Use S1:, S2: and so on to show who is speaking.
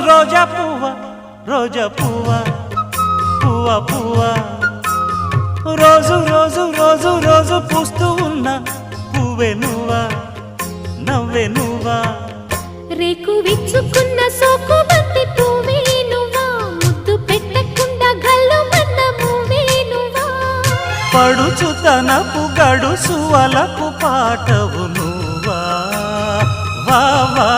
S1: రోజా పువ్వా రోజా పువ్వా పువ్వా పువ్వా రోజు రోజు రోజు రోజు పూస్తూ ఉన్న పువ్వే నువ్వా నవ్వే నువ్వా
S2: రేకు విచ్చుకున్న సోకు బంతి పువ్వే నువ్వా ముద్దు పెట్టకుండా గల్లు మన్న పువ్వే నువ్వా
S1: పడుచుతనపు గడుసు అలకు పాటవు నువ్వా వా వా